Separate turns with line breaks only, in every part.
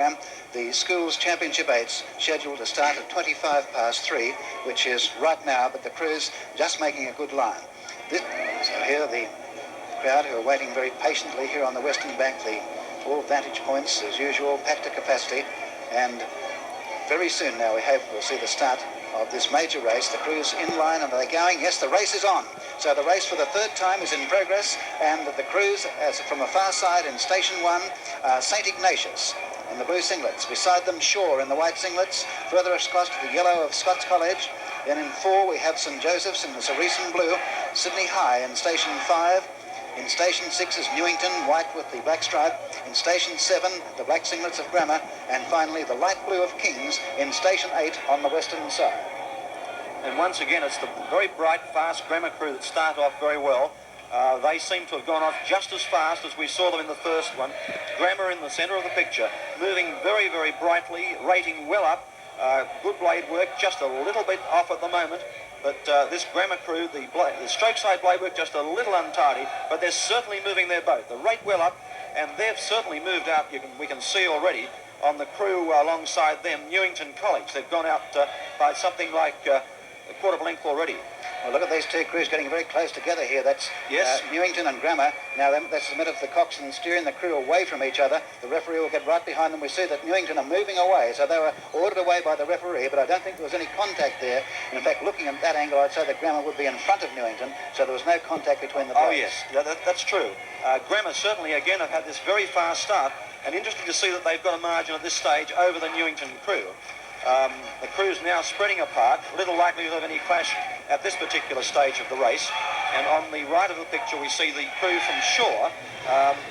The schools championship 8's scheduled to start at 3:25, which is right now, but the crew's just making a good line. So here the crowd who are waiting very patiently here on the western bank, all vantage points as usual, packed to capacity, and very soon now we hope we'll see the start of this major race. The crew's in line and are they going? Yes, the race is on. So the race for the third time is in progress, and the crews, as from the far side in station 1, St Ignatius in the blue singlets. Beside them, Shaw in the white singlets. Further across to the yellow of Scots College. Then in 4 we have St Joseph's in the cerise blue. Sydney High in station 5. In station 6 is Newington, white with the black stripe. In station 7, the black singlets of Grammar. And finally, the light blue of Kings in station 8 on the western side.
And once again, it's the very bright, fast Grammar crew that start off very well. They seem to have gone off just as fast as we saw them in the first one. Grammar in the centre of the picture, moving very, very brightly, rating well up. Good blade work, just a little bit off at the moment. But this Grammar crew, the stroke side blade work just a little untidy, but they're certainly moving their boat. The rate well up, and they've certainly moved out. We can see already on the crew alongside them, Newington College. They've gone out by something like a quarter of a length already.
Well, look at these two crews getting very close together here. That's
yes.
Newington and Grammar. Now, that's the minute of the coxswain steering the crew away from each other. The referee will get right behind them. We see that Newington are moving away, so they were ordered away by the referee, but I don't think there was any contact there. In fact, looking at that angle, I'd say that Grammar would be in front of Newington, so there was no contact between the boats.
Oh, yes, that's true. Grammar certainly, again, have had this very fast start, and interesting to see that they've got a margin at this stage over the Newington crew. The crew's now spreading apart, little likelihood of any clash at this particular stage of the race. And on the right of the picture we see the crew from Shaw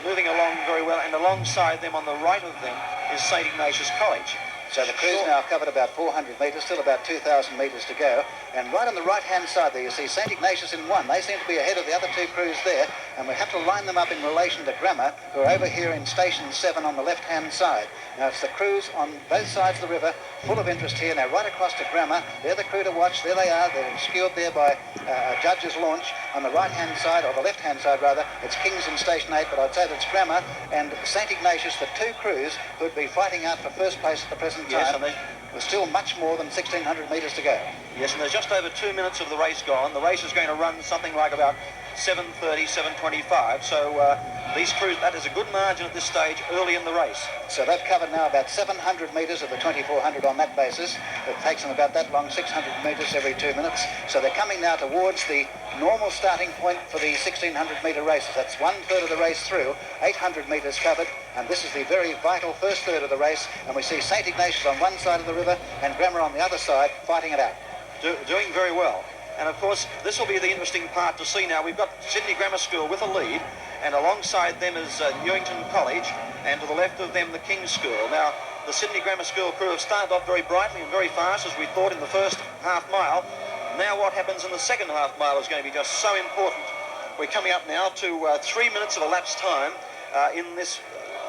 moving along very well, and alongside them on the right of them is St Ignatius College.
So the crew's now covered about 400 metres, still about 2,000 metres to go. And right on the right-hand side there, you see St Ignatius in 1. They seem to be ahead of the other two crews there, and we have to line them up in relation to Grammar, who are over here in station 7 on the left-hand side. Now, it's the crews on both sides of the river, full of interest here. Now, right across to Grammar, they're the crew to watch. There they are. They're obscured there by a judge's launch. On the right-hand side, or the left-hand side, rather, it's Kings in station 8, but I'd say that's Grammar and St Ignatius, the two crews who would be fighting out for first place at the present time.
Yes, and
there's still much more than 1,600 metres to go.
Yes, and there's just over 2 minutes of the race gone. The race is going to run something like about 7:30, 7:25. So these crews, that is a good margin at this stage early in the race.
So they've covered now about 700 metres of the 2,400 on that basis. It takes them about that long, 600 metres every 2 minutes. So they're coming now towards the normal starting point for the 1,600 metre races. That's 1/3 of the race through, 800 metres covered. And this is the very vital first third of the race. And we see St Ignatius on one side of the river and Grammar on the other side fighting it out.
Doing very well. And of course, this will be the interesting part to see now. We've got Sydney Grammar School with a lead, and alongside them is Newington College, and to the left of them the King's School. Now, the Sydney Grammar School crew have started off very brightly and very fast, as we thought in the first half mile. Now what happens in the second half mile is going to be just so important. We're coming up now to 3 minutes of elapsed time in this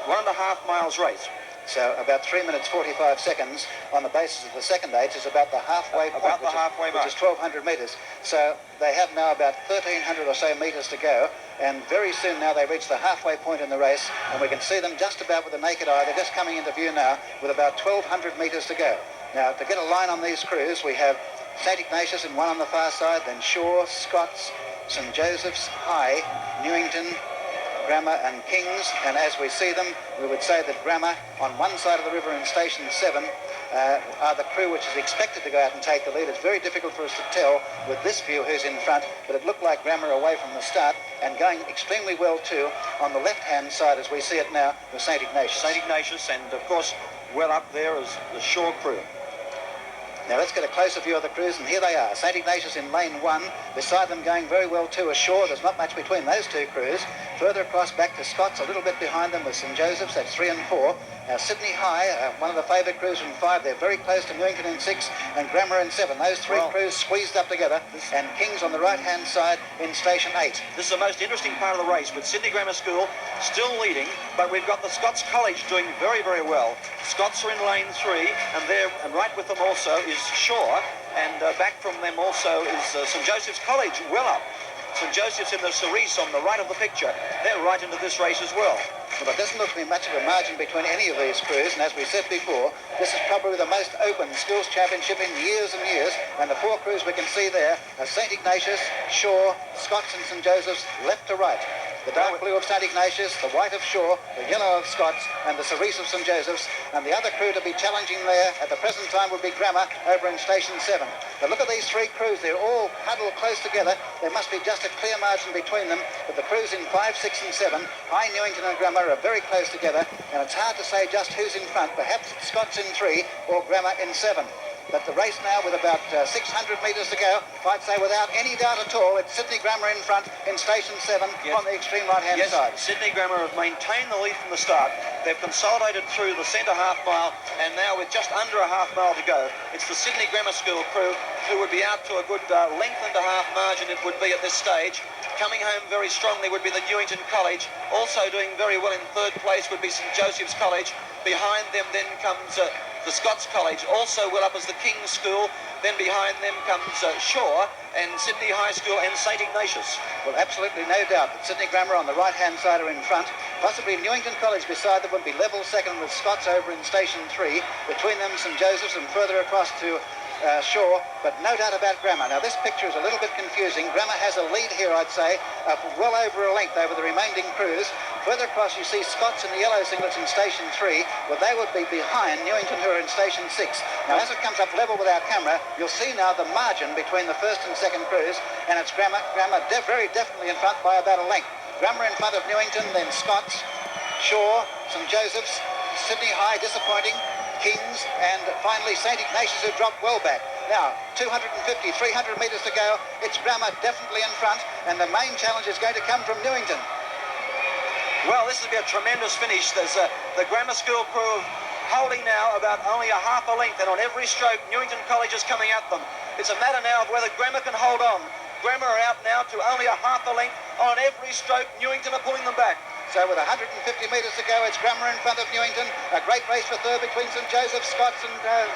1.5 miles race.
So about 3 minutes 45 seconds on the basis of the second 8 is about the halfway point,
about the halfway mark,
which is 1,200 metres. So they have now about 1,300 or so metres to go, and very soon now they reach the halfway point in the race, and we can see them just about with the naked eye. They're just coming into view now with about 1,200 metres to go. Now, to get a line on these crews, we have St Ignatius in 1 on the far side, then Shaw, Scots, St Joseph's, High, Newington, Grammar and Kings, and as we see them, we would say that Grammar on one side of the river in station 7 are the crew which is expected to go out and take the lead. It's very difficult for us to tell with this view who's in front, but it looked like Grammar away from the start and going extremely well too on the left-hand side as we see it now with St Ignatius.
St Ignatius, and of course well up there is the Shaw crew.
Now let's get a closer view of the crews, and here they are. St Ignatius in lane 1, beside them going very well too is Shaw. There's not much between those two crews. Further across back to Scots, a little bit behind them with St Joseph's, that's 3 and 4. Sydney High, one of the favourite crews from 5, they're very close to Newington in 6 and Grammar in 7. Those three crews squeezed up together, and Kings on the right-hand side in station 8.
This is the most interesting part of the race, with Sydney Grammar School still leading, but we've got the Scots College doing very, very well. Scots are in lane 3, and right with them also is Shaw, and back from them also is St Joseph's College well up. St Joseph's and the Cerise on the right of the picture. They're right into this race as well.
Well, there doesn't look to be much of a margin between any of these crews, and as we said before, this is probably the most open schools championship in years and years, and the four crews we can see there are St Ignatius, Shaw, Scots and St Joseph's, left to right. The dark blue of St Ignatius, the white of Shaw, the yellow of Scots, and the cerise of St Joseph's, and the other crew to be challenging there at the present time would be Grammar over in Station 7. But look at these three crews, they're all huddled close together. There must be just a clear margin between them, but the crews in 5, 6 and 7, High Newington and Grammar, are very close together, and it's hard to say just who's in front, perhaps Scots in 3 or Grammar in 7. But the race now, with about 600 metres to go, I'd say without any doubt at all, it's Sydney Grammar in front in Station 7 on the extreme right-hand side.
Sydney Grammar have maintained the lead from the start. They've consolidated through the centre half mile, and now with just under a half mile to go, it's the Sydney Grammar School crew who would be out to a good length and a half margin it would be at this stage. Coming home very strongly would be the Newington College. Also doing very well in third place would be St Joseph's College. Behind them then comes the Scots College, also well up as the King's School. Then behind them comes Shaw and Sydney High School and St Ignatius.
Well, absolutely no doubt that Sydney Grammar on the right-hand side are in front. Possibly Newington College beside them would be level second with Scots over in Station 3. Between them, St Joseph's, and further across to Shaw, but no doubt about Grammar. Now, this picture is a little bit confusing. Grammar has a lead here, I'd say, of well over a length over the remaining crews. Further across, you see Scots in the yellow singlets in Station 3, but they would be behind Newington, who are in Station 6. Now, as it comes up level with our camera, you'll see now the margin between the first and second crews, and it's Grammar very definitely in front by about a length. Grammar in front of Newington, then Scots, Shaw, St Joseph's, Sydney High disappointing, Kings, and finally St Ignatius, who dropped well back. Now, 250, 300 metres to go. It's Grammar definitely in front, and the main challenge is going to come from Newington.
Well, this will be a tremendous finish. There's the Grammar School crew holding now about only a half a length, and on every stroke, Newington College is coming at them. It's a matter now of whether Grammar can hold on. Grammar are out now to only a half a length. On every stroke, Newington are pulling them back.
So with 150 metres to go, it's Grammar in front of Newington. A great race for third between St Joseph, Scots and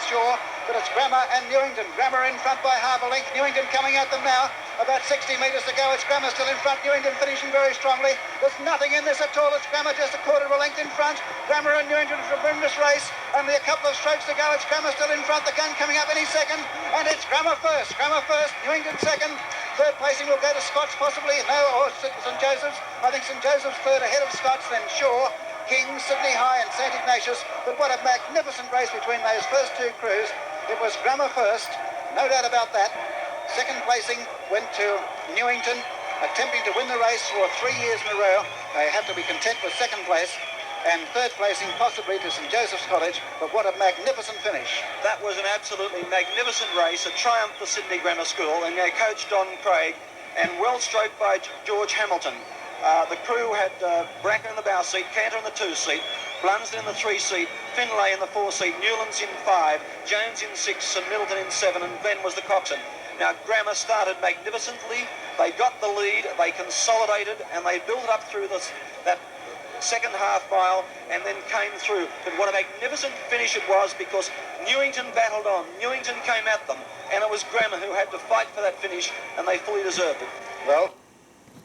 Shaw. But it's Grammar and Newington. Grammar in front by half a length. Newington coming at them now. About 60 metres to go. It's Grammar still in front. Newington finishing very strongly. There's nothing in this at all. It's Grammar just a quarter of a length in front. Grammar and Newington to win this race. Only a couple of strokes to go. It's Grammar still in front. The gun coming up any second. And it's Grammar first. Grammar first. Newington second. Third placing will go to Scots possibly. No, or St Joseph's. I think St Joseph's third ahead of Scots, then Shaw, Kings, Sydney High and St Ignatius. But what a magnificent race between those first two crews. It was Grammar first, no doubt about that. Second placing went to Newington, attempting to win the race for 3 years in a row. They have to be content with second place. And third placing possibly to St Joseph's College, but what a magnificent finish.
That was an absolutely magnificent race, a triumph for Sydney Grammar School, and their coach Don Craig, and well stroked by George Hamilton. The crew had Bracken in the bow seat, Cantor in the 2 seat, Blunsden in the 3 seat, Finlay in the 4 seat, Newlands in 5, Jones in 6, and Middleton in 7, and Glenn was the coxswain. Now, Grammar started magnificently. They got the lead, they consolidated, and they built it up through that second half mile and then came through. But what a magnificent finish it was, because Newington battled on. Newington came at them, and it was Grammar who had to fight for that finish, and they fully deserved it.
Well,